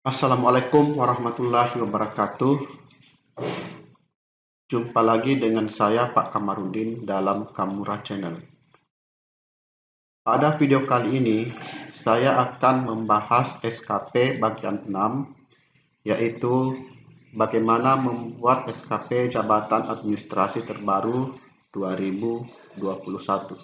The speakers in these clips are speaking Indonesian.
Assalamualaikum warahmatullahi wabarakatuh. Jumpa lagi dengan saya Pak Kamarudin dalam Kamura Channel. Pada video kali ini, saya akan membahas SKP bagian 6, yaitu bagaimana membuat SKP Jabatan Administrasi Terbaru 2021.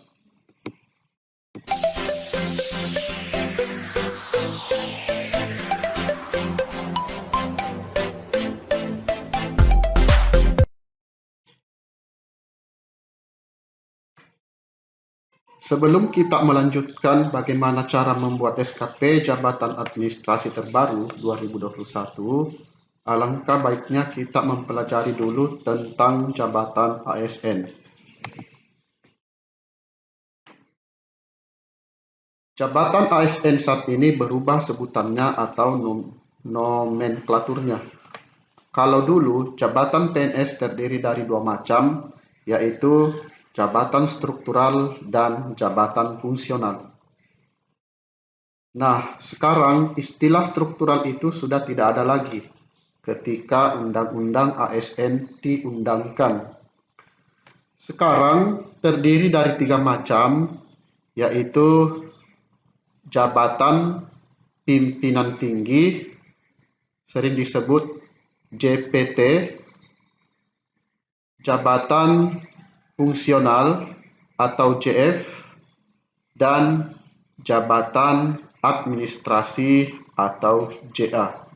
Sebelum kita melanjutkan bagaimana cara membuat SKP Jabatan Administrasi Terbaru 2021, alangkah baiknya kita mempelajari dulu tentang jabatan ASN. Jabatan ASN saat ini berubah sebutannya atau nomenklaturnya. Kalau dulu, jabatan PNS terdiri dari dua macam, yaitu jabatan struktural dan jabatan fungsional. Nah, sekarang istilah struktural itu sudah tidak ada lagi ketika Undang-Undang ASN diundangkan. Sekarang terdiri dari tiga macam, yaitu jabatan pimpinan tinggi, sering disebut JPT, jabatan fungsional atau JF, dan jabatan administrasi atau JA.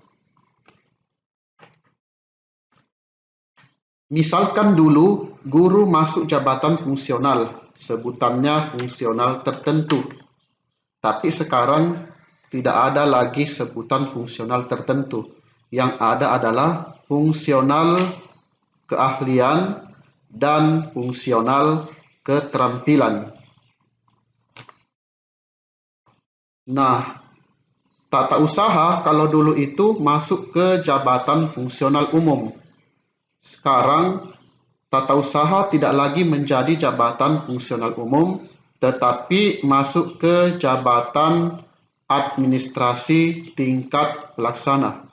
Misalkan dulu guru masuk jabatan fungsional, sebutannya fungsional tertentu. Tapi sekarang tidak ada lagi sebutan fungsional tertentu. Yang ada adalah fungsional keahlian dan fungsional keterampilan. Nah, tata usaha kalau dulu itu masuk ke jabatan fungsional umum. Sekarang tata usaha tidak lagi menjadi jabatan fungsional umum, tetapi masuk ke jabatan administrasi tingkat pelaksana.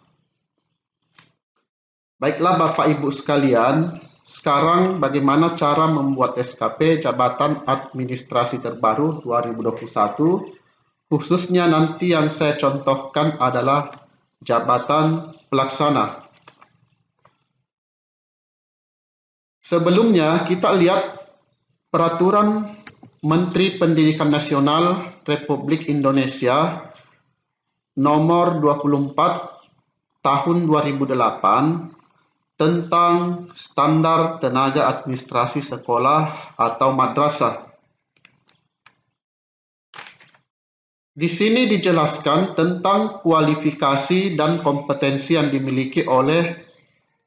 Baiklah Bapak Ibu sekalian, sekarang bagaimana cara membuat SKP Jabatan Administrasi Terbaru 2021, khususnya nanti yang saya contohkan adalah jabatan pelaksana. Sebelumnya kita lihat Peraturan Menteri Pendidikan Nasional Republik Indonesia Nomor 24 Tahun 2008 tentang standar tenaga administrasi sekolah atau madrasah. Di sini dijelaskan tentang kualifikasi dan kompetensi yang dimiliki oleh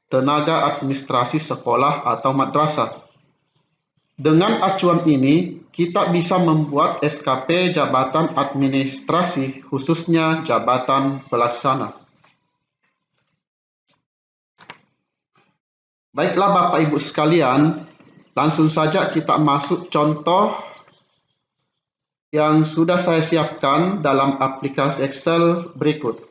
tenaga administrasi sekolah atau madrasah. Dengan acuan ini, kita bisa membuat SKP jabatan administrasi, khususnya jabatan pelaksana. Baiklah Bapak Ibu sekalian, langsung saja kita masuk contoh yang sudah saya siapkan dalam aplikasi Excel berikut.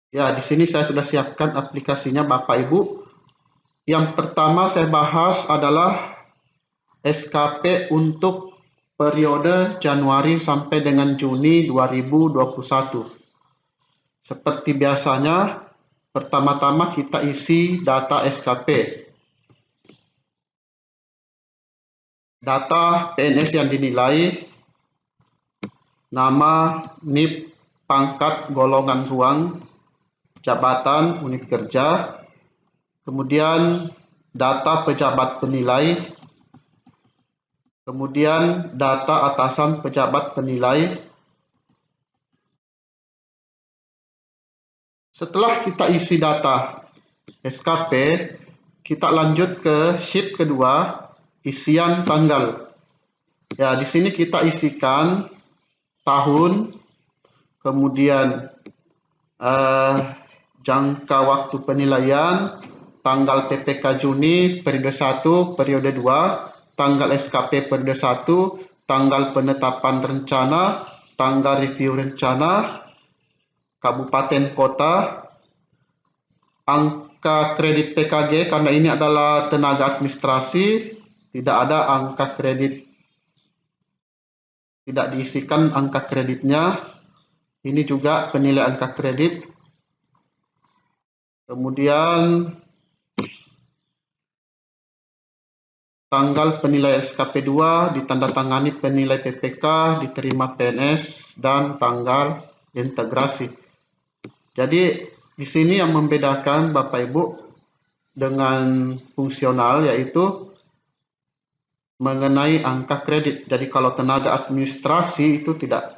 Ya, di sini saya sudah siapkan aplikasinya Bapak Ibu. Yang pertama saya bahas adalah SKP untuk periode Januari sampai dengan Juni 2021. Seperti biasanya, pertama-tama kita isi data SKP. Data PNS yang dinilai, nama, NIP, pangkat, golongan ruang, jabatan, unit kerja, kemudian data pejabat penilai, kemudian data atasan pejabat penilai. Setelah kita isi data SKP, kita lanjut ke sheet kedua, isian tanggal. Ya, di sini kita isikan tahun, kemudian jangka waktu penilaian, tanggal PPK Juni periode 1, periode 2, tanggal SKP periode 1, tanggal penetapan rencana, tanggal review rencana, kabupaten kota, angka kredit PKG karena ini adalah tenaga administrasi, tidak ada angka kredit, tidak diisikan angka kreditnya. Ini juga penilai angka kredit. Kemudian tanggal penilai SKP 2 ditandatangani penilai PPK, diterima PNS, dan tanggal integrasi. Jadi di sini yang membedakan Bapak Ibu dengan fungsional yaitu mengenai angka kredit. Jadi kalau tenaga administrasi itu tidak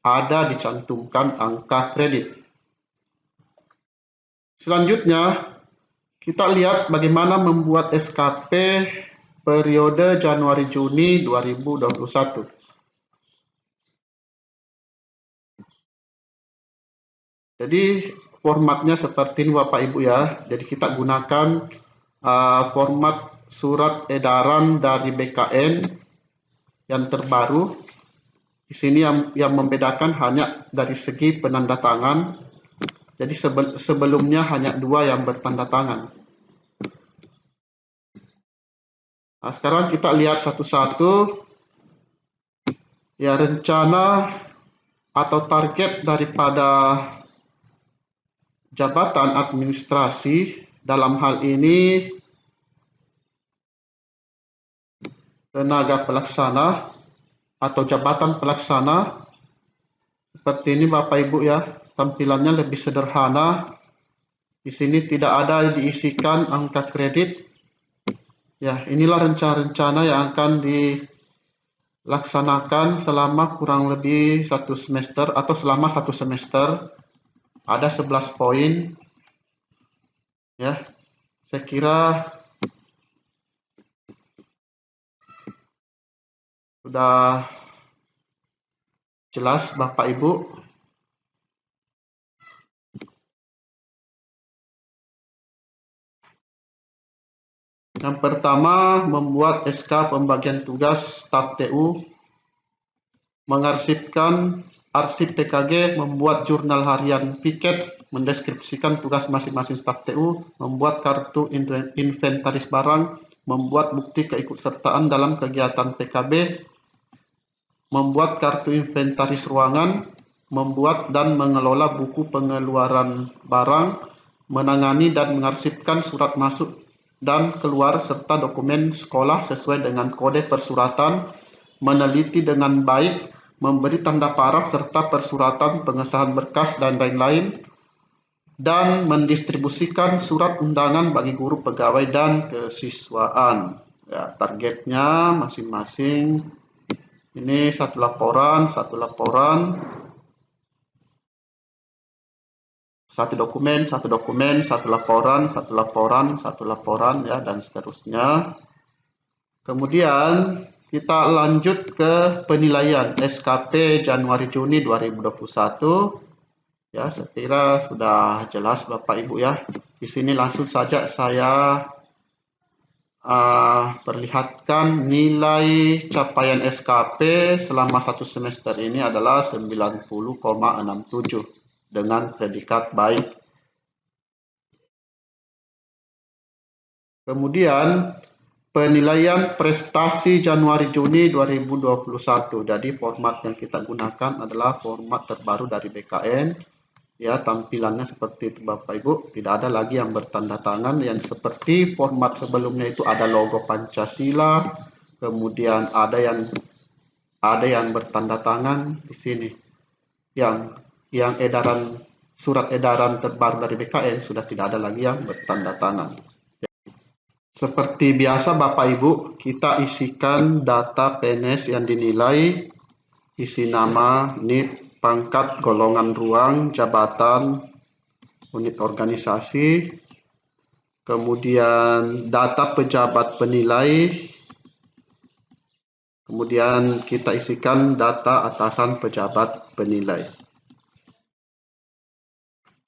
ada dicantumkan angka kredit. Selanjutnya kita lihat bagaimana membuat SKP periode Januari-Juni 2021. Jadi formatnya seperti ini Bapak Ibu ya. Jadi kita gunakan format surat edaran dari BKN yang terbaru. Di sini yang membedakan hanya dari segi penandatangan. Jadi sebelumnya hanya 2 yang bertanda tangan. Nah, sekarang kita lihat satu-satu ya rencana atau target daripada jabatan administrasi dalam hal ini tenaga pelaksana atau jabatan pelaksana seperti ini Bapak Ibu ya, tampilannya lebih sederhana. Di sini tidak ada diisikan angka kredit. Ya, inilah rencana-rencana yang akan dilaksanakan selama kurang lebih 1 semester atau selama 1 semester. Ada 11 poin. Ya, saya kira sudah jelas Bapak Ibu. Yang pertama, membuat SK pembagian tugas staf TU, mengarsipkan arsip PKG, membuat jurnal harian piket, mendeskripsikan tugas masing-masing staf TU, membuat kartu inventaris barang, membuat bukti keikutsertaan dalam kegiatan PKB, membuat kartu inventaris ruangan, membuat dan mengelola buku pengeluaran barang, menangani dan mengarsipkan surat masuk dan keluar serta dokumen sekolah sesuai dengan kode persuratan, meneliti dengan baik, memberi tanda paraf serta persuratan pengesahan berkas dan lain-lain, dan mendistribusikan surat undangan bagi guru, pegawai, dan kesiswaan. Ya, targetnya masing-masing ini satu laporan, satu dokumen, satu laporan ya, dan seterusnya. Kemudian kita lanjut ke penilaian SKP Januari-Juni 2021. Ya, saya kira sudah jelas Bapak Ibu ya. Di sini langsung saja saya perlihatkan nilai capaian SKP selama 1 semester ini adalah 90,67 dengan predikat baik. Kemudian penilaian prestasi Januari-Juni 2021. Jadi format yang kita gunakan adalah format terbaru dari BKN. Ya, tampilannya seperti itu Bapak Ibu. Tidak ada lagi yang bertanda tangan. Yang seperti format sebelumnya itu ada logo Pancasila. Kemudian ada yang bertanda tangan di sini. Yang surat edaran terbaru dari BKN sudah tidak ada lagi yang bertanda tangan. Seperti biasa Bapak Ibu, kita isikan data PNS yang dinilai, isi nama, NIP, pangkat, golongan ruang, jabatan, unit organisasi, kemudian data pejabat penilai, kemudian kita isikan data atasan pejabat penilai.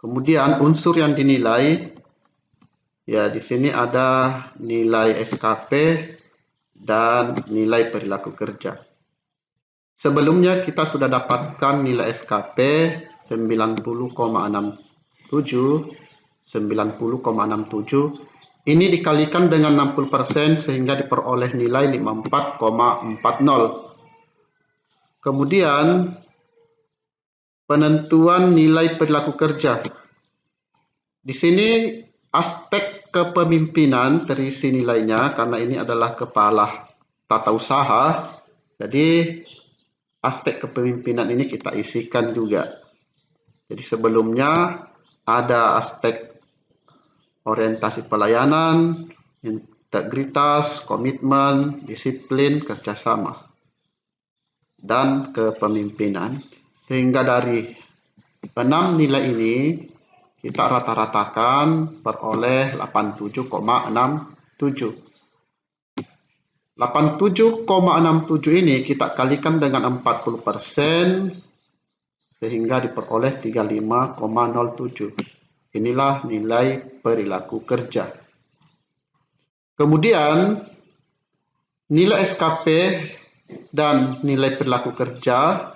Kemudian unsur yang dinilai, ya di sini ada nilai SKP dan nilai perilaku kerja. Sebelumnya kita sudah dapatkan nilai SKP 90,67, 90,67. Ini dikalikan dengan 60% sehingga diperoleh nilai 54,40. Kemudian penentuan nilai perilaku kerja. Di sini aspek kepemimpinan terisi nilainya karena ini adalah kepala tata usaha. Jadi aspek kepemimpinan ini kita isikan juga. Jadi sebelumnya ada aspek orientasi pelayanan, integritas, komitmen, disiplin, kerjasama, dan kepemimpinan. Sehingga dari 6 nilai ini kita rata-ratakan peroleh 87,67. 87,67 ini kita kalikan dengan 40% sehingga diperoleh 35,07. Inilah nilai perilaku kerja. Kemudian nilai SKP dan nilai perilaku kerja.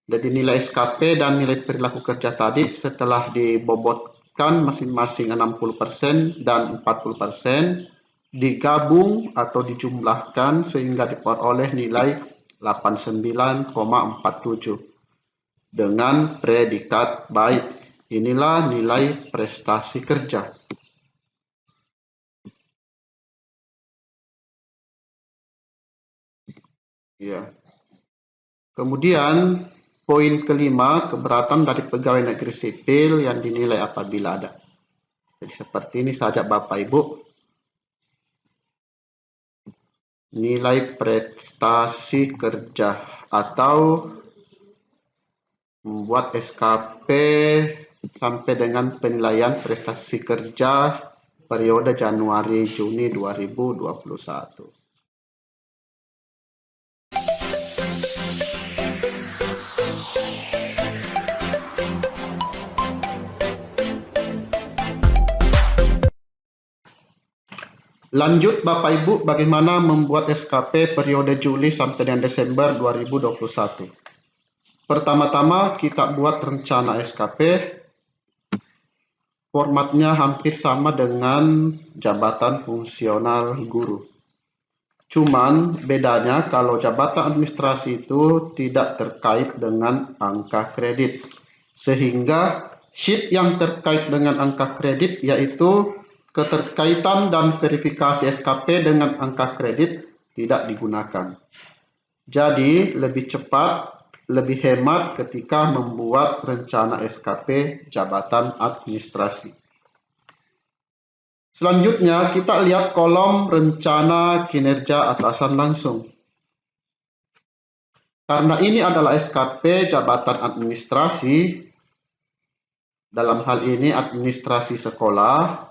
Jadi nilai SKP dan nilai perilaku kerja tadi setelah dibobotkan masing-masing 60% dan 40% digabung atau dijumlahkan sehingga diperoleh nilai 89,47 dengan predikat baik. Inilah nilai prestasi kerja. Ya. Kemudian poin kelima, keberatan dari pegawai negeri sipil yang dinilai apabila ada. Jadi seperti ini saja Bapak Ibu. Nilai prestasi kerja atau membuat SKP sampai dengan penilaian prestasi kerja periode Januari-Juni 2021. Lanjut Bapak Ibu, bagaimana membuat SKP periode Juli sampai dengan Desember 2021. Pertama-tama kita buat rencana SKP. Formatnya hampir sama dengan jabatan fungsional guru. Cuman bedanya kalau jabatan administrasi itu tidak terkait dengan angka kredit. Sehingga sheet yang terkait dengan angka kredit yaitu keterkaitan dan verifikasi SKP dengan angka kredit tidak digunakan. Jadi lebih cepat, lebih hemat ketika membuat rencana SKP jabatan administrasi. Selanjutnya kita lihat kolom rencana kinerja atasan langsung. Karena ini adalah SKP jabatan administrasi, dalam hal ini administrasi sekolah,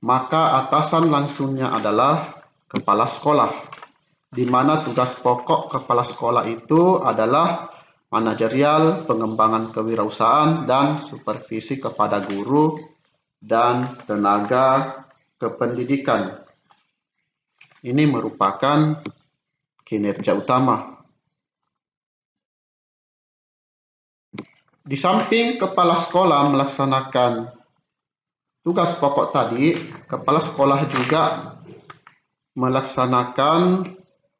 maka atasan langsungnya adalah kepala sekolah, di mana tugas pokok kepala sekolah itu adalah manajerial, pengembangan kewirausahaan, dan supervisi kepada guru dan tenaga kependidikan. Ini merupakan kinerja utama. Di samping kepala sekolah melaksanakan tugas pokok tadi, kepala sekolah juga melaksanakan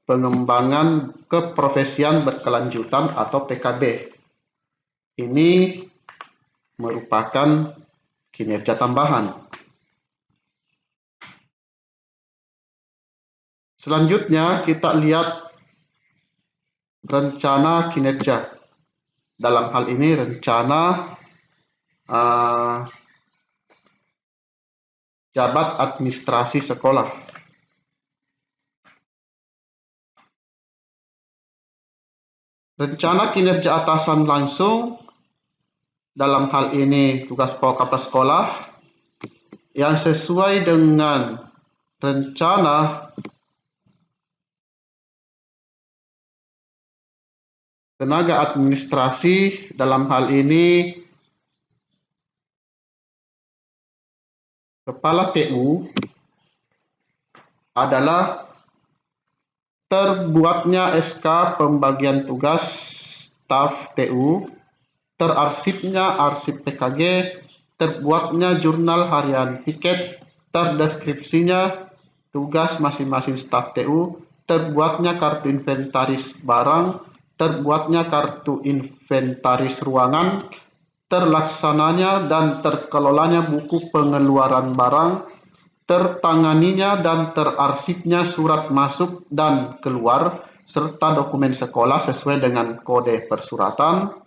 pengembangan keprofesian berkelanjutan atau PKB. Ini merupakan kinerja tambahan. Selanjutnya kita lihat rencana kinerja. Dalam hal ini rencana jabat administrasi sekolah. Rencana kinerja atasan langsung, dalam hal ini tugas pokok kepala sekolah, yang sesuai dengan rencana tenaga administrasi, dalam hal ini Kepala TU adalah terbuatnya SK pembagian tugas staf TU, terarsipnya arsip PKG, terbuatnya jurnal harian piket, terdeskripsinya tugas masing-masing staf TU, terbuatnya kartu inventaris barang, terbuatnya kartu inventaris ruangan, terlaksananya dan terkelolanya buku pengeluaran barang, tertanganinya dan terarsipnya surat masuk dan keluar serta dokumen sekolah sesuai dengan kode persuratan,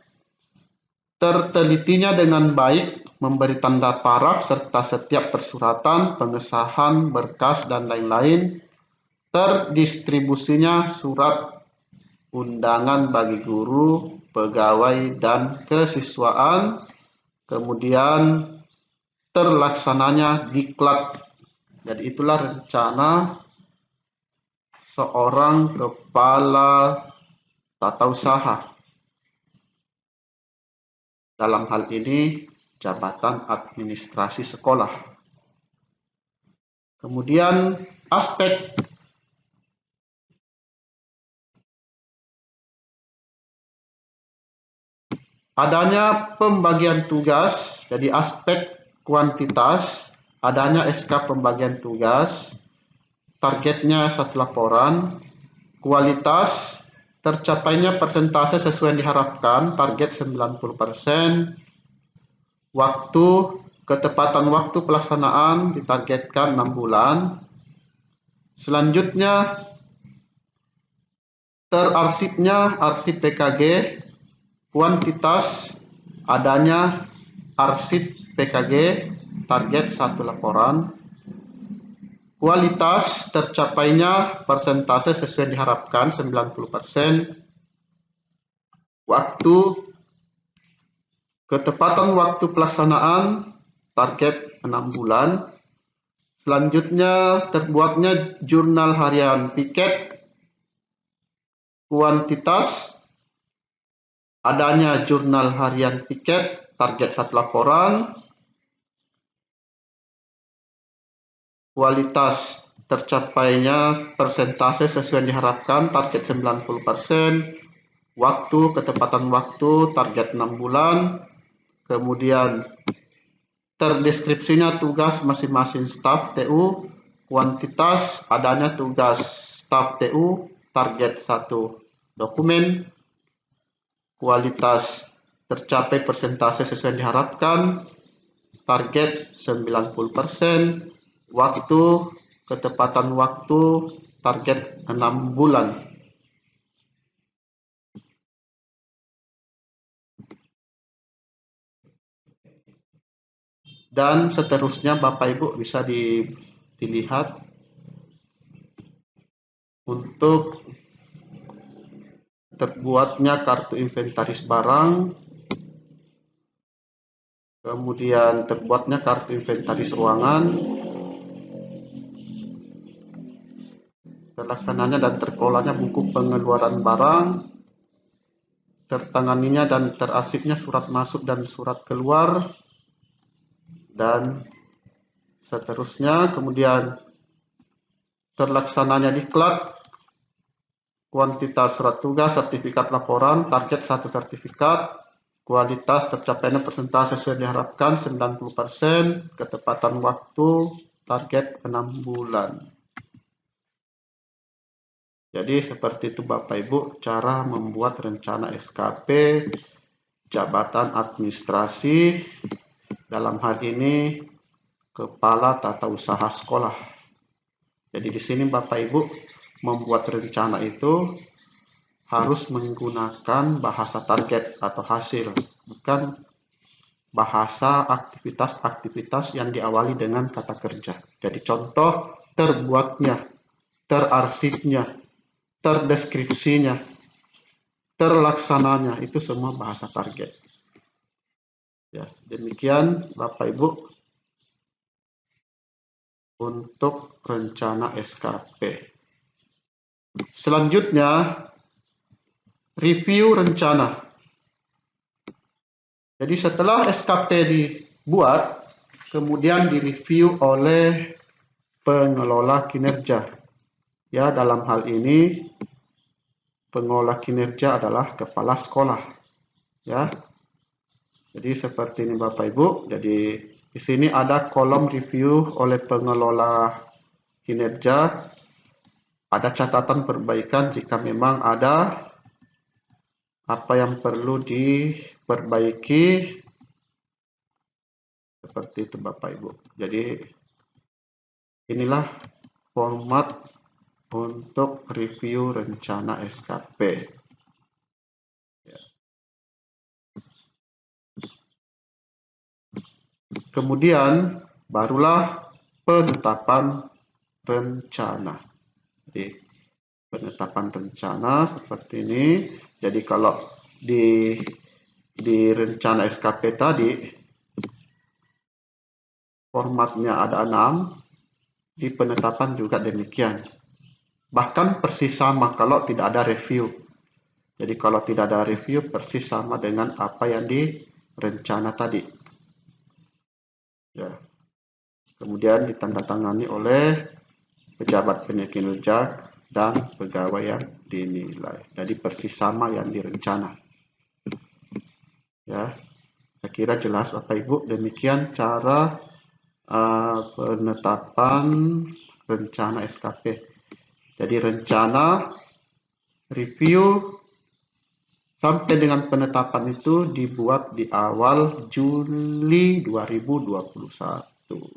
tertelitinya dengan baik memberi tanda paraf serta setiap persuratan, pengesahan, berkas, dan lain-lain, terdistribusinya surat undangan bagi guru, pegawai, dan kesiswaan, kemudian terlaksananya diklat. Jadi itulah rencana seorang kepala tata usaha. Dalam hal ini jabatan administrasi sekolah. Kemudian aspek adanya pembagian tugas, jadi aspek kuantitas, adanya SK pembagian tugas, targetnya 1 laporan, kualitas, tercapainya persentase sesuai yang diharapkan, target 90%, waktu, ketepatan waktu pelaksanaan ditargetkan 6 bulan, selanjutnya terarsipnya arsip PKG, kuantitas adanya arsip PKG, target 1 laporan, kualitas tercapainya persentase sesuai diharapkan 90%, waktu, ketepatan waktu pelaksanaan target 6 bulan, selanjutnya terbuatnya jurnal harian piket, kuantitas adanya jurnal harian piket, target 1 laporan, kualitas tercapainya persentase sesuai yang diharapkan, target 90%, waktu, ketepatan waktu, target 6 bulan, kemudian terdeskripsinya tugas masing-masing staf TU, kuantitas adanya tugas staf TU, target 1 dokumen, kualitas tercapai persentase sesuai yang diharapkan, target 90%, waktu, ketepatan waktu, target 6 bulan. Dan seterusnya Bapak Ibu bisa dilihat untuk terbuatnya kartu inventaris barang, kemudian terbuatnya kartu inventaris ruangan, terlaksananya dan terkelolanya buku pengeluaran barang, tertanganinya dan terarsipnya surat masuk dan surat keluar, dan seterusnya. Kemudian terlaksananya diklat, kuantitas surat tugas, sertifikat laporan, target 1 sertifikat, kualitas tercapainya persentase sesuai diharapkan 90%, ketepatan waktu target 6 bulan. Jadi seperti itu Bapak Ibu cara membuat rencana SKP jabatan administrasi, dalam hal ini kepala tata usaha sekolah. Jadi di sini Bapak Ibu membuat rencana itu harus menggunakan bahasa target atau hasil, bukan bahasa aktivitas-aktivitas yang diawali dengan kata kerja. Jadi contoh terbuatnya, terarsipnya, terdeskripsinya, terlaksananya, itu semua bahasa target. Ya, demikian Bapak Ibu untuk rencana SKP. Selanjutnya review rencana. Jadi setelah SKP dibuat, kemudian direview oleh pengelola kinerja. Ya, dalam hal ini pengelola kinerja adalah kepala sekolah. Ya. Jadi seperti ini Bapak Ibu. Jadi di sini ada kolom review oleh pengelola kinerja. Ada catatan perbaikan jika memang ada apa yang perlu diperbaiki. Seperti itu Bapak Ibu. Jadi inilah format untuk review rencana SKP. Kemudian barulah penetapan rencana. Jadi penetapan rencana seperti ini. Jadi kalau di rencana SKP tadi formatnya ada 6, di penetapan juga demikian. Bahkan persis sama kalau tidak ada review. Jadi kalau tidak ada review persis sama dengan apa yang di rencana tadi. Ya. Kemudian ditandatangani oleh pejabat kinerja dan pegawai yang dinilai. Jadi persis sama yang direncana. Ya, saya kira jelas Bapak Ibu. Demikian cara penetapan rencana SKP. Jadi rencana, review, sampai dengan penetapan itu dibuat di awal Juli 2021.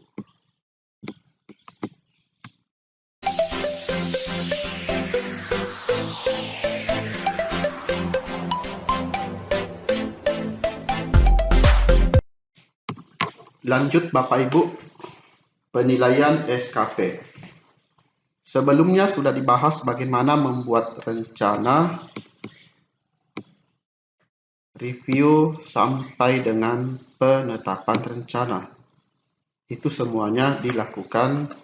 Lanjut Bapak Ibu, penilaian SKP. Sebelumnya sudah dibahas bagaimana membuat rencana, review, sampai dengan penetapan rencana. Itu semuanya dilakukan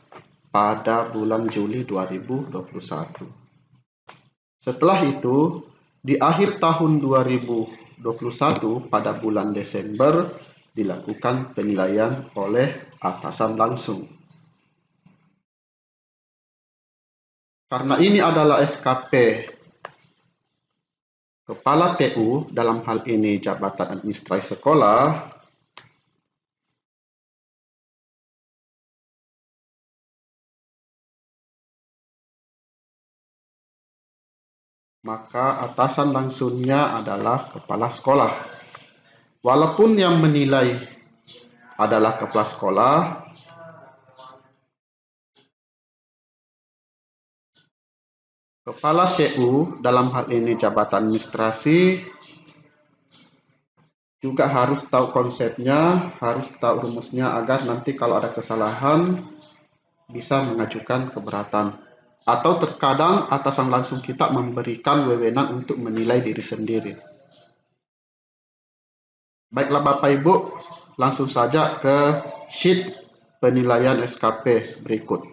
pada bulan Juli 2021. Setelah itu, di akhir tahun 2021 pada bulan Desember dilakukan penilaian oleh atasan langsung. Karena ini adalah SKP Kepala TU, dalam hal ini Jabatan Administrasi Sekolah, maka atasan langsungnya adalah kepala sekolah. Walaupun yang menilai adalah kepala sekolah, kepala TU, dalam hal ini Jabatan Administrasi, juga harus tahu konsepnya, harus tahu rumusnya agar nanti kalau ada kesalahan bisa mengajukan keberatan. Atau terkadang atasan langsung kita memberikan wewenang untuk menilai diri sendiri. Baiklah Bapak Ibu, langsung saja ke sheet penilaian SKP berikut.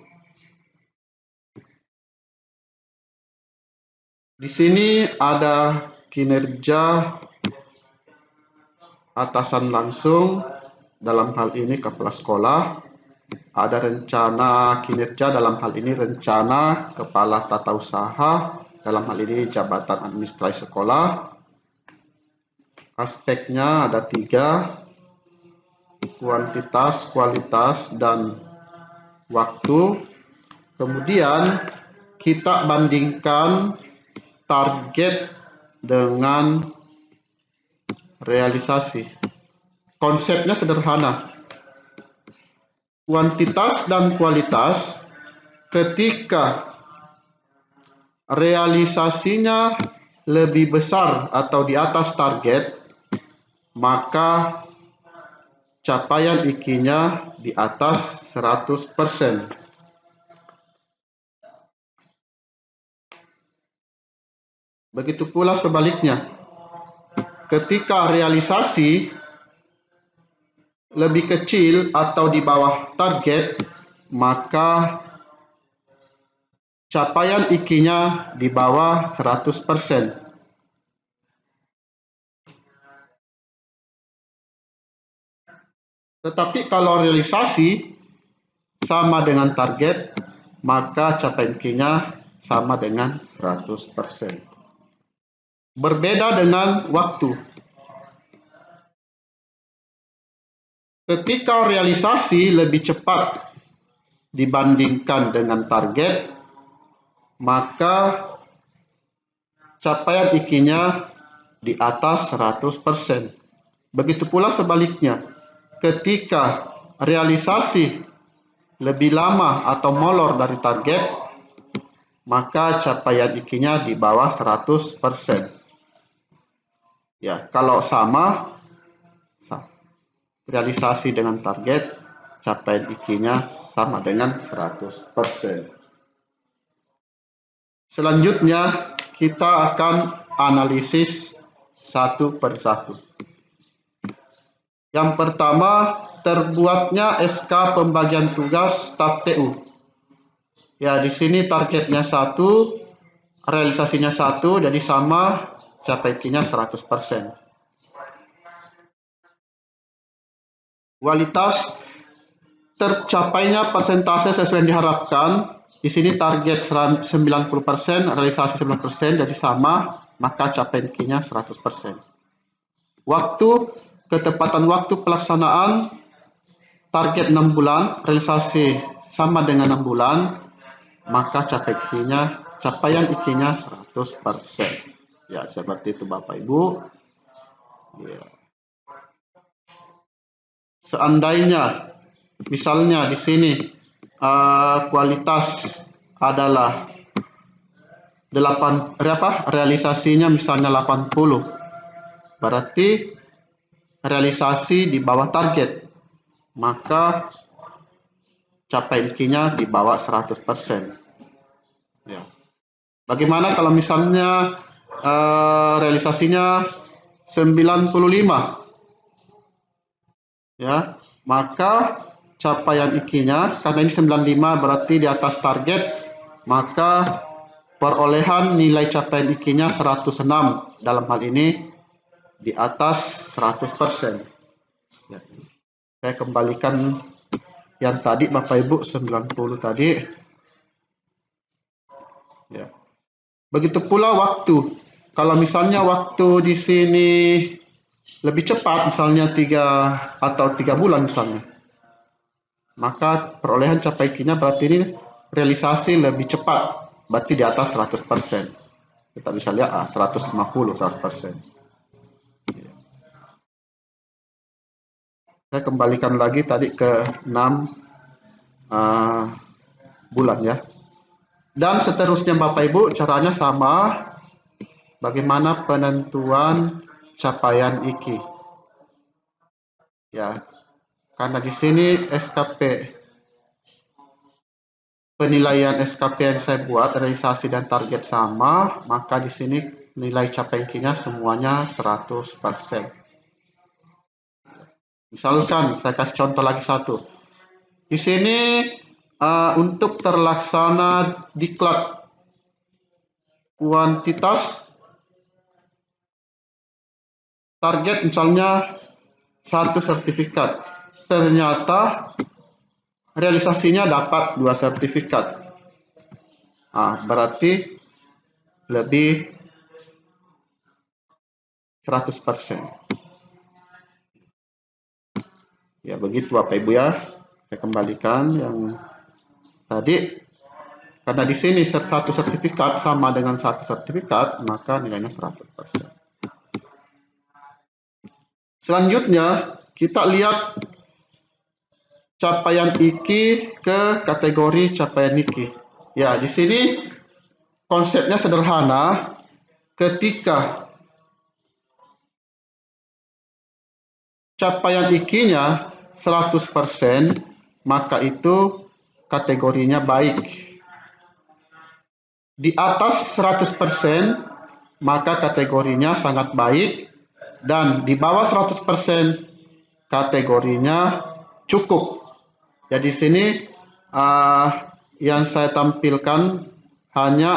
Di sini ada kinerja atasan langsung, dalam hal ini kepala sekolah. Ada rencana kinerja, dalam hal ini rencana kepala tata usaha, dalam hal ini Jabatan Administrasi Sekolah. Aspeknya ada 3, kuantitas, kualitas, dan waktu. Kemudian kita bandingkan target dengan realisasi. Konsepnya sederhana. Kuantitas dan kualitas, ketika realisasinya lebih besar atau di atas target, maka capaian IKI-nya di atas 100%. Begitu pula sebaliknya. Ketika realisasi lebih kecil atau di bawah target, maka capaian IKI-nya di bawah 100%. Tetapi kalau realisasi sama dengan target, maka capaian IKI-nya sama dengan 100%. Berbeda dengan waktu. Ketika realisasi lebih cepat dibandingkan dengan target, maka capaian IKI-nya di atas 100%. Begitu pula sebaliknya, ketika realisasi lebih lama atau molor dari target, maka capaian IKI-nya di bawah 100%. Ya, kalau sama realisasi dengan target, capaian IKI-nya sama dengan 100%. Selanjutnya, kita akan analisis satu per satu. Yang pertama, terbuatnya SK pembagian tugas staf TU. Ya, di sini targetnya 1, realisasinya 1, jadi sama, capai IKI-nya 100%. Kualitas tercapainya persentase sesuai yang diharapkan. Di sini target 90%, realisasi 90%, jadi sama, maka capaian IKI-nya 100%. Waktu, ketepatan waktu pelaksanaan, target 6 bulan, realisasi sama dengan 6 bulan, maka capaian IKI-nya 100%. Ya, seperti itu Bapak Ibu. Ya. Seandainya, misalnya di sini kualitas adalah realisasinya misalnya 80, berarti realisasi di bawah target, maka capaian IKI-nya di bawah 100%. Ya. Bagaimana kalau misalnya realisasinya 95? Ya, maka capaian IKI-nya, karena ini 95 berarti di atas target, maka perolehan nilai capaian IKI-nya 106, dalam hal ini di atas 100%. Ya. Saya kembalikan yang tadi Bapak Ibu 90 tadi. Ya. Begitu pula waktu. Kalau misalnya waktu di sini lebih cepat, misalnya 3 bulan misalnya, maka perolehan capai IKI-nya berarti ini realisasi lebih cepat, berarti di atas 100%. Kita bisa lihat 150-100%. Saya kembalikan lagi tadi ke 6 bulan ya. Dan seterusnya Bapak Ibu, caranya sama. Bagaimana penentuan capaian IKI? Ya, karena di sini SKP, penilaian SKP yang saya buat, realisasi dan target sama, maka di sini nilai capaian IKI-nya semuanya 100%. Misalkan saya kasih contoh lagi satu. Di sini untuk terlaksana diklat kuantitas target misalnya 1 sertifikat, ternyata realisasinya dapat 2 sertifikat. Berarti lebih 100%. Ya, begitu Bapak Ibu ya. Saya kembalikan yang tadi. Karena di sini 1 sertifikat sama dengan 1 sertifikat, maka nilainya 100%. Selanjutnya, kita lihat capaian IKI ke kategori capaian IKI. Ya, di sini konsepnya sederhana. Ketika capaian IKI-nya 100%, maka itu kategorinya baik. Di atas 100%, maka kategorinya sangat baik, dan di bawah 100% kategorinya cukup. Jadi di sini yang saya tampilkan hanya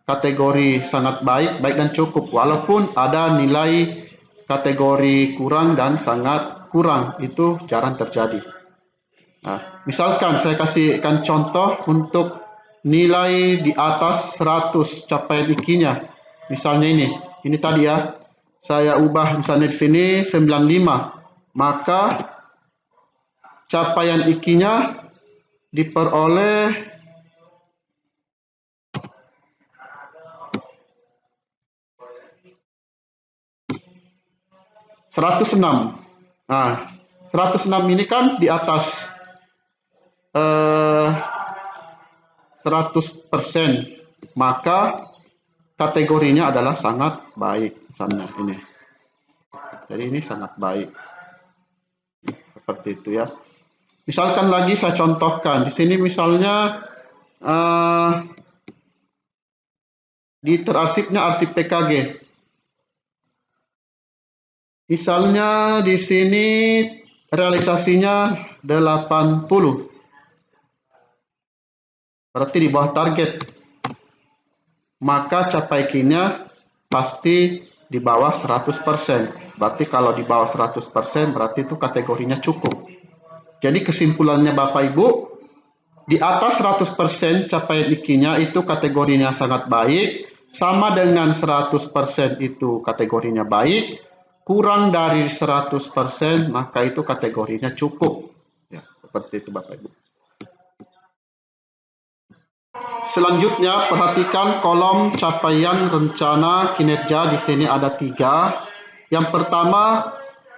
kategori sangat baik dan cukup, walaupun ada nilai kategori kurang dan sangat kurang, itu jarang terjadi. Nah, misalkan saya kasihkan contoh untuk nilai di atas 100 capaian IKI-nya. Misalnya ini tadi ya, saya ubah misalnya di sini 95, maka capaian IKI-nya diperoleh 106. Nah, 106 ini kan di atas 100%, maka kategorinya adalah sangat baik. Misalnya ini. Jadi ini sangat baik. Seperti itu ya. Misalkan lagi saya contohkan. Di sini misalnya di terarsipnya arsip PKG. Misalnya di sini realisasinya 80. Berarti di bawah target. Maka capai IKI-nya pasti di bawah 100%. Berarti kalau di bawah 100% berarti itu kategorinya cukup. Jadi kesimpulannya Bapak Ibu, di atas 100% capaian IKI-nya itu kategorinya sangat baik, sama dengan 100% itu kategorinya baik, kurang dari 100% maka itu kategorinya cukup. Ya, seperti itu Bapak Ibu. Selanjutnya perhatikan kolom capaian rencana kinerja. Di sini ada 3. Yang pertama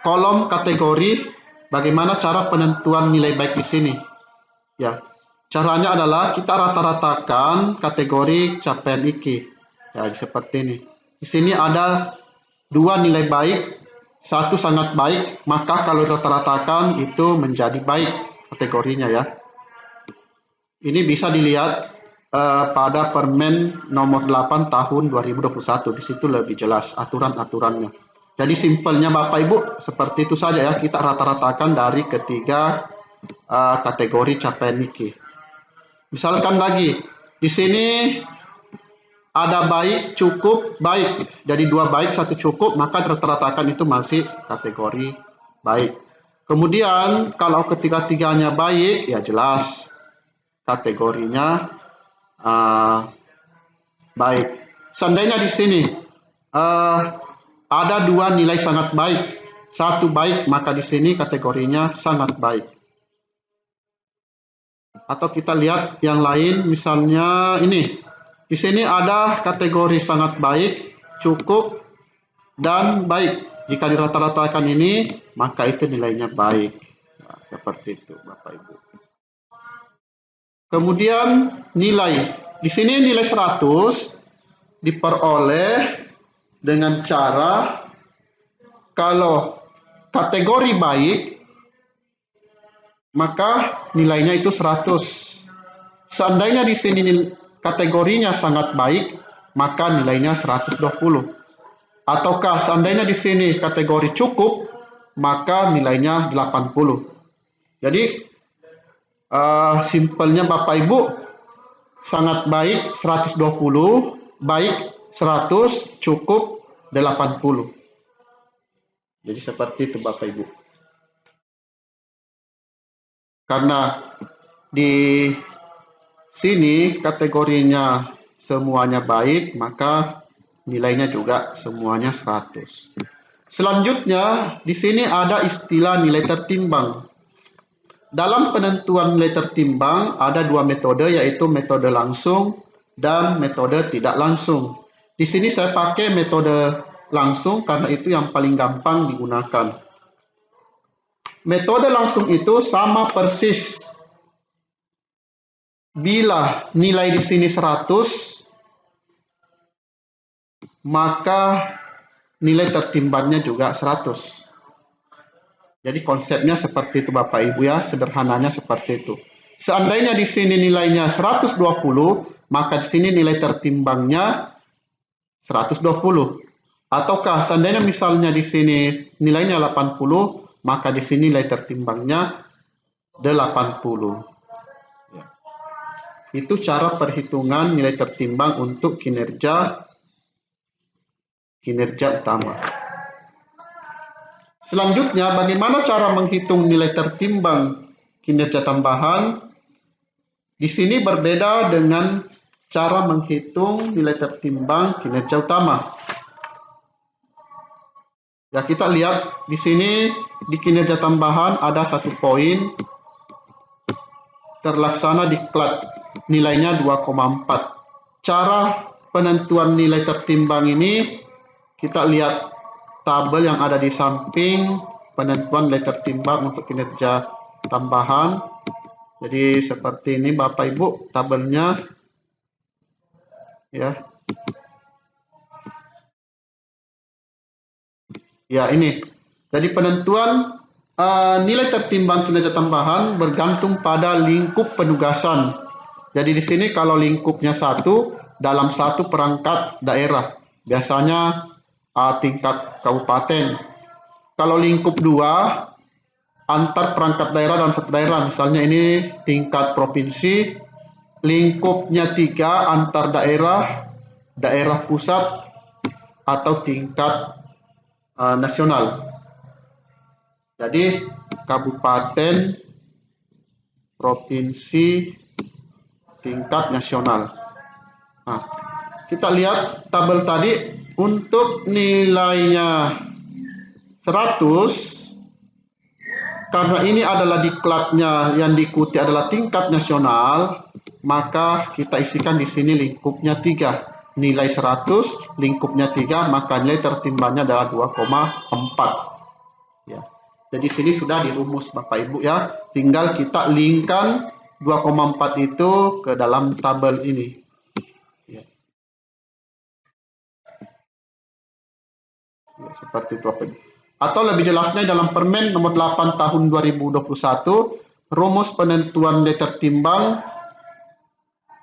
kolom kategori, bagaimana cara penentuan nilai baik di sini. Ya, caranya adalah kita rata-ratakan kategori capaian IKI. Ya, seperti ini. Di sini ada 2 nilai baik, 1 sangat baik, maka kalau rata-ratakan itu menjadi baik kategorinya ya. Ini bisa dilihat pada Permen nomor 8 tahun 2021. Di situ lebih jelas aturan-aturannya. Jadi simpelnya Bapak Ibu seperti itu saja ya, kita rata-ratakan dari ketiga kategori capaian IKI. Misalkan lagi di sini ada baik, cukup, baik. Jadi 2 baik, 1 cukup, maka rata-ratakan itu masih kategori baik. Kemudian kalau ketiga-tiganya baik, ya jelas kategorinya baik. Seandainya di sini ada 2 nilai sangat baik, 1 baik, maka di sini kategorinya sangat baik. Atau kita lihat yang lain, misalnya ini. Di sini ada kategori sangat baik, cukup, dan baik. Jika dirata-ratakan ini, maka itu nilainya baik. Nah, seperti itu, Bapak Ibu. Kemudian nilai. Di sini nilai 100 diperoleh dengan cara kalau kategori baik, maka nilainya itu 100. Seandainya di sini kategorinya sangat baik, maka nilainya 120. Ataukah seandainya di sini kategori cukup, maka nilainya 80. Jadi simpelnya Bapak Ibu, sangat baik 120, baik 100, cukup 80. Jadi seperti itu Bapak Ibu. Karena di sini kategorinya semuanya baik, maka nilainya juga semuanya 100. Selanjutnya, di sini ada istilah nilai tertimbang. Dalam penentuan nilai tertimbang ada 2 metode, yaitu metode langsung dan metode tidak langsung. Di sini saya pakai metode langsung karena itu yang paling gampang digunakan. Metode langsung itu sama persis. Bila nilai di sini 100, maka nilai tertimbangnya juga 100. Jadi konsepnya seperti itu Bapak Ibu ya, sederhananya seperti itu. Seandainya di sini nilainya 120, maka di sini nilai tertimbangnya 120. Ataukah seandainya misalnya di sini nilainya 80, maka di sini nilai tertimbangnya 80. Ya. Itu cara perhitungan nilai tertimbang untuk kinerja utama. Selanjutnya, bagaimana cara menghitung nilai tertimbang kinerja tambahan? Di sini berbeda dengan cara menghitung nilai tertimbang kinerja utama. Ya, kita lihat di sini di kinerja tambahan ada satu poin terlaksana diklat, nilainya 2,4. Cara penentuan nilai tertimbang ini kita lihat tabel yang ada di samping penentuan nilai tertimbang untuk kinerja tambahan. Jadi seperti ini Bapak Ibu tabelnya ya. Ya, ini. Jadi penentuan nilai tertimbang kinerja tambahan bergantung pada lingkup penugasan. Jadi di sini kalau lingkupnya satu dalam satu perangkat daerah, biasanya tingkat kabupaten. Kalau lingkup dua antar perangkat daerah dalam satu daerah, misalnya ini tingkat provinsi. Lingkupnya tiga antar daerah, daerah pusat atau tingkat nasional. Jadi kabupaten, provinsi, tingkat nasional. Nah, kita lihat tabel tadi untuk nilainya 100, karena ini adalah diklatnya yang diikuti adalah tingkat nasional, maka kita isikan di sini lingkupnya 3. Nilai 100, lingkupnya 3, maka nilai tertimbangnya adalah 2,4. Ya. Jadi sini sudah dirumus Bapak Ibu ya. Tinggal kita linkkan 2,4 itu ke dalam tabel ini. Ya. Ya, seperti itu Bapak Ibu. Atau lebih jelasnya dalam Permen nomor 8 tahun 2021, rumus penentuan nilai tertimbang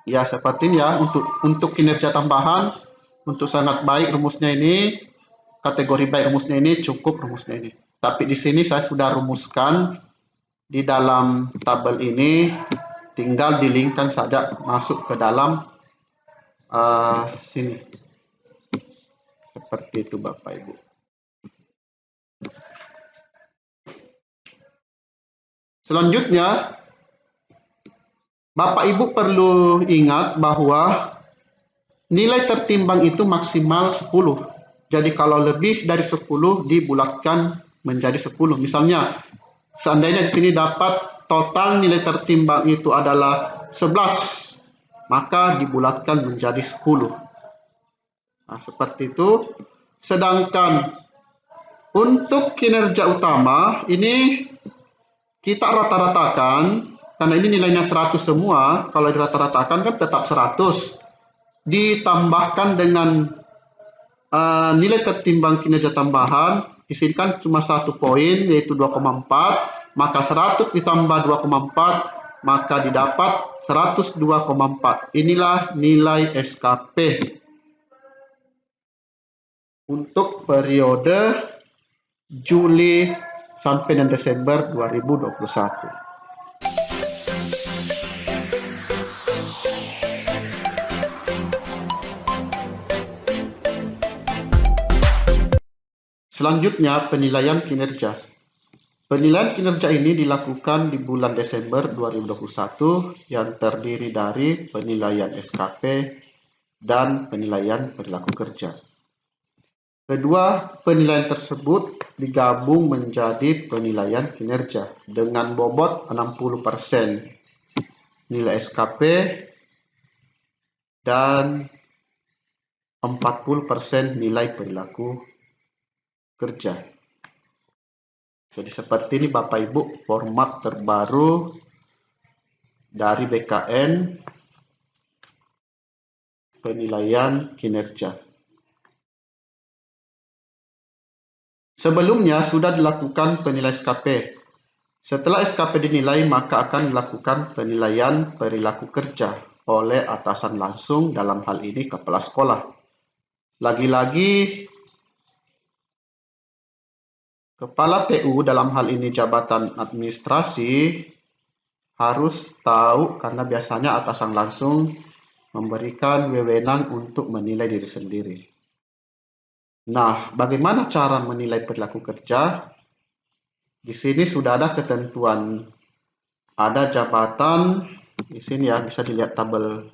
ya seperti ini ya, untuk kinerja tambahan, untuk sangat baik rumusnya ini, kategori baik rumusnya ini, cukup rumusnya ini. Tapi di sini saya sudah rumuskan di dalam tabel ini, tinggal dilingkan saja masuk ke dalam sini. Seperti itu Bapak Ibu. Selanjutnya, Bapak Ibu perlu ingat bahwa nilai tertimbang itu maksimal 10. Jadi kalau lebih dari 10 dibulatkan menjadi 10. Misalnya, seandainya di sini dapat total nilai tertimbang itu adalah 11, maka dibulatkan menjadi 10. Nah, seperti itu. Sedangkan untuk kinerja utama ini kita rata-ratakan, karena ini nilainya 100 semua, kalau dirata-ratakan kan tetap 100. Ditambahkan dengan nilai tertimbang kinerja tambahan, di sini kan cuma satu poin, yaitu 2,4, maka 100 ditambah 2,4, maka didapat 102,4. Inilah nilai SKP untuk periode Juli sampai dengan Desember 2021. Selanjutnya, penilaian kinerja. Penilaian kinerja ini dilakukan di bulan Desember 2021 yang terdiri dari penilaian SKP dan penilaian perilaku kerja. Kedua penilaian tersebut digabung menjadi penilaian kinerja dengan bobot 60% nilai SKP dan 40% nilai perilaku kerja. Jadi seperti ini Bapak Ibu format terbaru dari BKN penilaian kinerja. Sebelumnya sudah dilakukan penilaian SKP. Setelah SKP dinilai, maka akan dilakukan penilaian perilaku kerja oleh atasan langsung, dalam hal ini kepala sekolah. Lagi-lagi, kepala TU dalam hal ini jabatan administrasi harus tahu, karena biasanya atasan langsung memberikan wewenang untuk menilai diri sendiri. Nah, bagaimana cara menilai perilaku kerja? Di sini sudah ada ketentuan, ada jabatan di sini ya, bisa dilihat tabel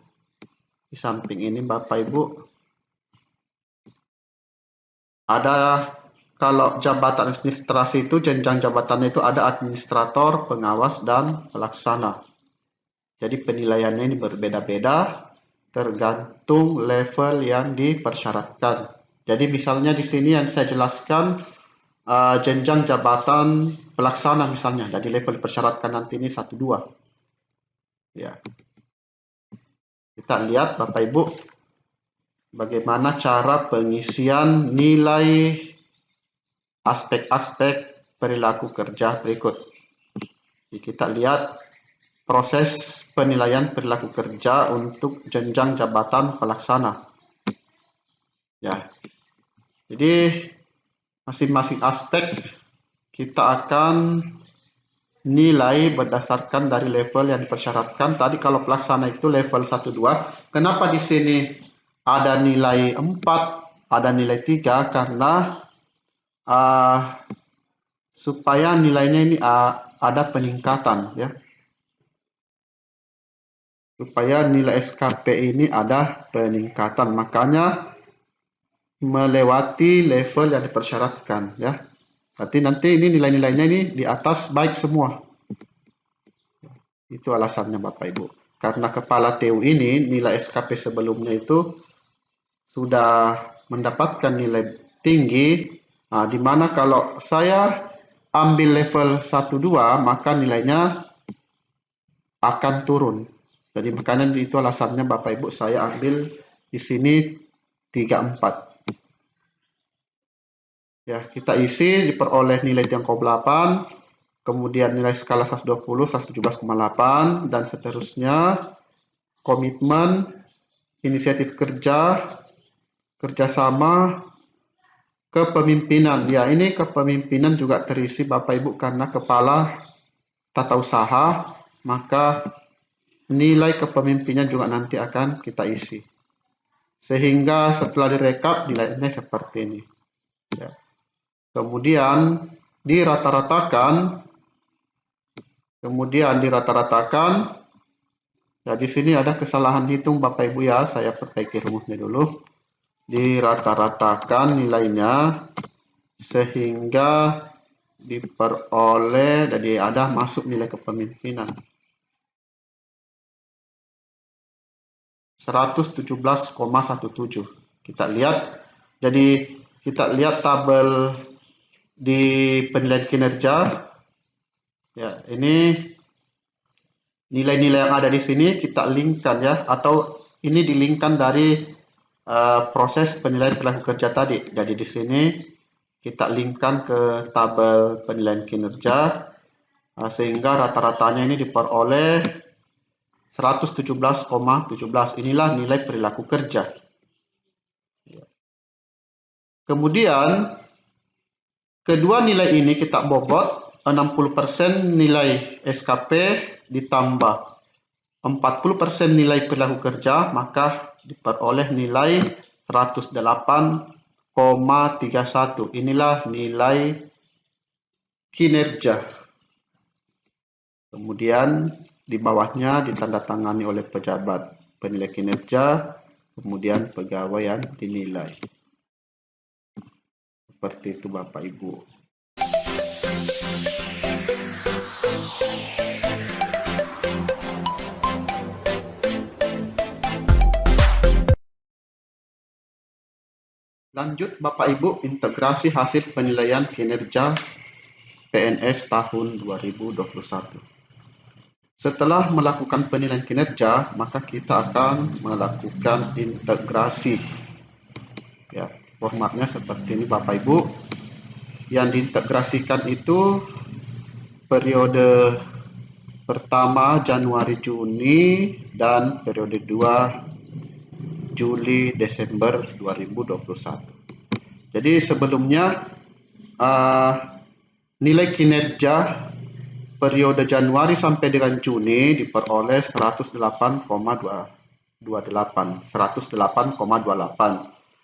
di samping ini Bapak Ibu. Ada kalau jabatan administrasi itu jenjang jabatannya itu ada administrator, pengawas, dan pelaksana. Jadi penilaiannya ini berbeda-beda tergantung level yang dipersyaratkan. Jadi misalnya di sini yang saya jelaskan jenjang jabatan pelaksana misalnya, dari level dipersyaratkan nanti ini 1, 2. Ya. Kita lihat Bapak Ibu bagaimana cara pengisian nilai aspek-aspek perilaku kerja berikut. Jadi kita lihat proses penilaian perilaku kerja untuk jenjang jabatan pelaksana. Ya. Jadi masing-masing aspek kita akan nilai berdasarkan dari level yang dipersyaratkan. Tadi kalau pelaksana itu level 1, 2. Kenapa di sini ada nilai 4, ada nilai 3? Karena supaya nilainya ini ada peningkatan ya. Supaya nilai SKP ini ada peningkatan, makanya melewati level yang dipersyaratkan ya. Berarti nanti ini nilai-nilainya ini di atas baik semua. Itu alasannya Bapak Ibu. Karena kepala TU ini nilai SKP sebelumnya itu sudah mendapatkan nilai tinggi, di mana kalau saya ambil level 1, 2 maka nilainya akan turun. Jadi makanya itu alasannya Bapak Ibu saya ambil di sini 3, 4. Ya, kita isi diperoleh nilai 3,8, kemudian nilai skala 120, 117,8 dan seterusnya. Komitmen, inisiatif kerja, kerjasama, kepemimpinan. Ya, ini kepemimpinan juga terisi Bapak Ibu karena kepala tata usaha, maka nilai kepemimpinan juga nanti akan kita isi. Sehingga setelah direkap nilainya seperti ini. Ya. Kemudian dirata-ratakan. Ya, di sini ada kesalahan hitung Bapak Ibu ya, saya perbaiki rumusnya dulu. Dirata-ratakan nilainya sehingga diperoleh, jadi ada masuk nilai kepemimpinan 117,17. Kita lihat, jadi kita lihat tabel di penilaian kinerja. Ya, ini nilai-nilai yang ada di sini kita linkkan ya, atau ini dilinkkan dari proses penilaian perilaku kerja tadi. Jadi di sini kita linkkan ke tabel penilaian kinerja sehingga rata-ratanya ini diperoleh 117,17. Inilah nilai perilaku kerja. Kemudian kedua nilai ini kita bobot, 60% nilai SKP ditambah 40% nilai perilaku kerja, maka diperoleh nilai 108,31. Inilah nilai kinerja. Kemudian di bawahnya ditandatangani oleh pejabat penilai kinerja, kemudian pegawai yang dinilai. Seperti itu Bapak Ibu. Lanjut Bapak Ibu, integrasi hasil penilaian kinerja PNS tahun 2021. Setelah melakukan penilaian kinerja, maka kita akan melakukan integrasi. Ya, formatnya seperti ini Bapak Ibu. Yang diintegrasikan itu periode pertama Januari Juni dan periode 2 Juli Desember 2021. Jadi sebelumnya nilai kinerja periode Januari sampai dengan Juni diperoleh 108,28.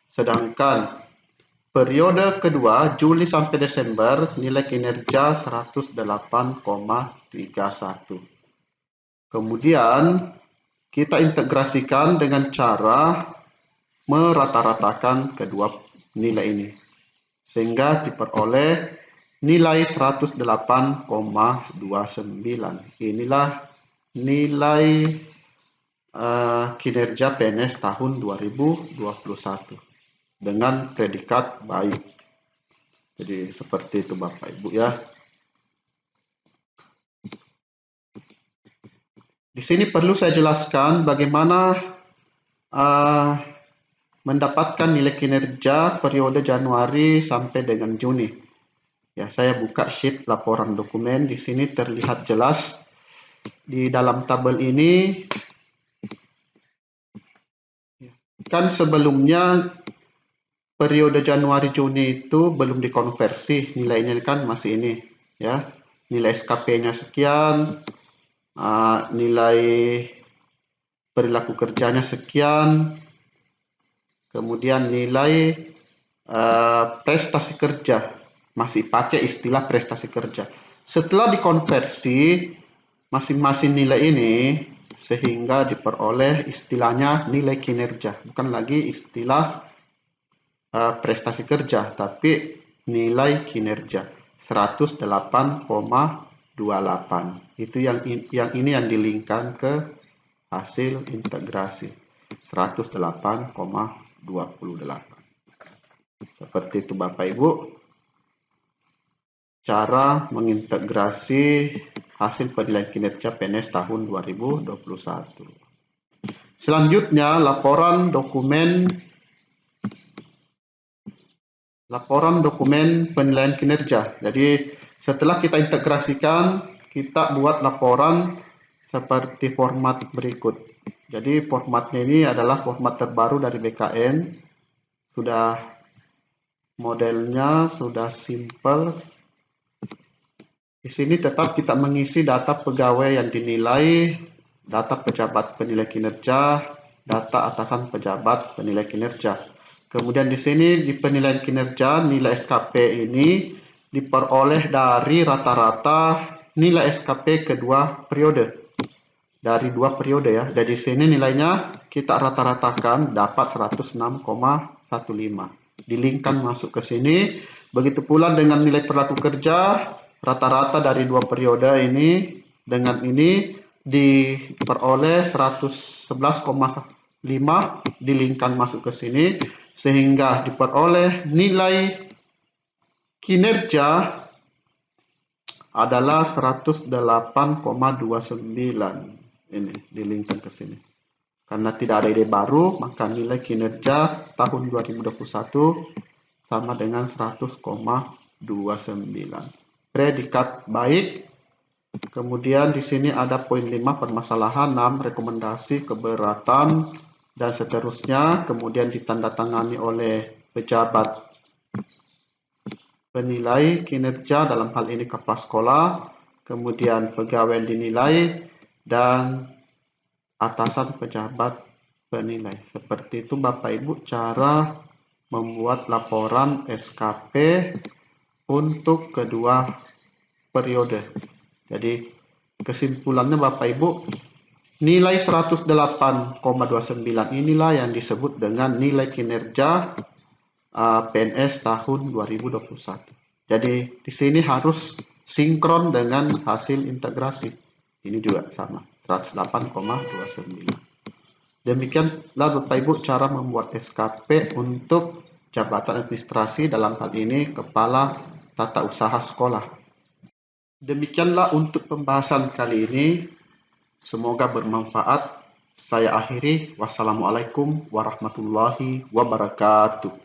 Sedangkan Periode kedua, Juli sampai Desember, nilai kinerja 108,31. Kemudian, kita integrasikan dengan cara merata-ratakan kedua nilai ini. Sehingga diperoleh nilai 108,29. Inilah nilai kinerja PNS tahun 2021 dengan predikat baik. Jadi seperti itu Bapak Ibu ya. Di sini perlu saya jelaskan bagaimana mendapatkan nilai kinerja periode Januari sampai dengan Juni. Ya, saya buka sheet laporan dokumen. Di sini terlihat jelas di dalam tabel ini. Kan sebelumnya periode Januari Juni itu belum dikonversi, nilainya kan masih ini ya. Nilai SKP-nya sekian, nilai perilaku kerjanya sekian, kemudian nilai prestasi kerja, masih pakai istilah prestasi kerja. Setelah dikonversi masing-masing nilai ini, sehingga diperoleh istilahnya nilai kinerja, bukan lagi istilah prestasi kerja, tapi nilai kinerja 108,28. Itu yang ini yang dilingkan ke hasil integrasi 108,28. Seperti itu Bapak Ibu, cara mengintegrasi hasil penilaian kinerja PNS tahun 2021. Selanjutnya laporan dokumen penilaian kinerja. Jadi setelah kita integrasikan, kita buat laporan seperti format berikut. Jadi formatnya ini adalah format terbaru dari BKN. Sudah modelnya sudah simple. Di sini tetap kita mengisi data pegawai yang dinilai, data pejabat penilai kinerja, data atasan pejabat penilai kinerja. Kemudian di sini di penilaian kinerja nilai SKP ini diperoleh dari rata-rata nilai SKP kedua periode. Dari 2 periode ya. Dari sini nilainya kita rata-ratakan dapat 106,15. Dilingkan masuk ke sini. Begitu pula dengan nilai perilaku kerja rata-rata dari 2 periode ini dengan ini diperoleh 111,5, dilingkan masuk ke sini sehingga diperoleh nilai kinerja adalah 108,29. Ini dilingkan ke sini. Karena tidak ada ide baru, maka nilai kinerja tahun 2021 sama dengan 100,29. Predikat baik. Kemudian di sini ada poin 5 permasalahan, 6 rekomendasi keberatan dan seterusnya. Kemudian ditandatangani oleh pejabat penilai kinerja, dalam hal ini kepala sekolah, kemudian pegawai yang dinilai, dan atasan pejabat penilai. Seperti itu Bapak Ibu cara membuat laporan SKP untuk kedua periode. Jadi kesimpulannya Bapak Ibu, nilai 108,29 inilah yang disebut dengan nilai kinerja PNS tahun 2021. Jadi di sini harus sinkron dengan hasil integrasi. Ini juga sama, 108,29. Demikianlah Bapak Ibu cara membuat SKP untuk jabatan administrasi, dalam hal ini kepala tata usaha sekolah. Demikianlah untuk pembahasan kali ini. Semoga bermanfaat. Saya akhiri. Wassalamualaikum warahmatullahi wabarakatuh.